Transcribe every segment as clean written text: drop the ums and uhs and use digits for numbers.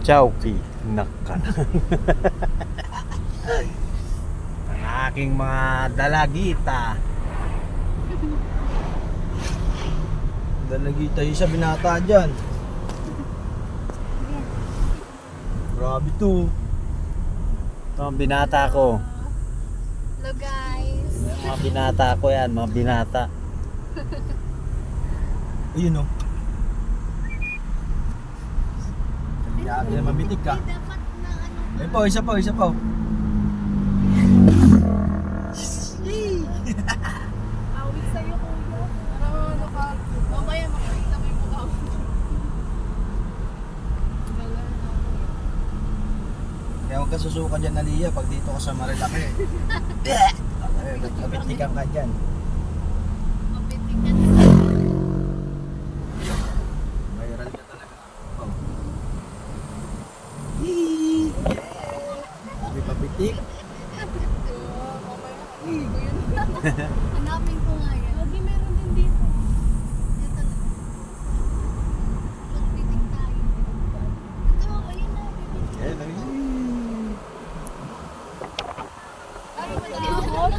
Chowky. Naka. Ang aking mga dalagita. Dalagita yung sa binata dyan. Grabe to. Ito ang binata ko. Hello guys. Mga binata ko yan, mga binata. Ayun o. Grabe na mabitik ka. Hindi dapat na ano. Ayun po, isa po, isa po. Awit sa'yo kuya. Para ano ka. Mamaya makikita mo yung mukha mo. Kaya huwag ka susuka dyan, Aliyah, pag dito ka sa Marilaki. Mabitikan ka dyan. Mapitik ka. Viral ka talaga. Oh. May pabitik. Hanapin ko nga yan. Lagi meron din dito. Yan talaga. Magpitik tayo. Ito, ayun na. Pipitik. Eh, dali. Ay, wala ako.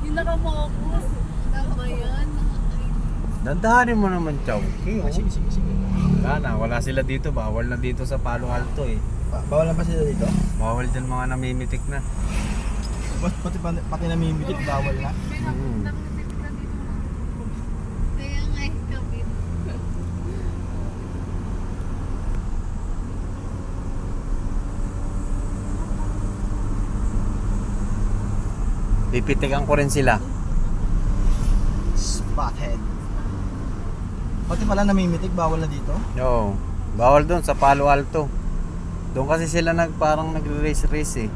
Yung nakamokus. Tama yan. Dandahanin mo naman, Chowky. Oh. Sige, sige, sige. Wala sila dito. Bawal na dito sa Palo Alto eh. Bawal na ba sila dito? Bawal dyan mga namimitik na. Pati namimitik, bawal na. Kaya nga eh, kapit. Pipitikan ko rin sila. Spothead. Pati pala namimitik, bawal na dito? Oo. Bawal doon sa Palo Alto. Doon kasi sila parang nagre-race-race eh.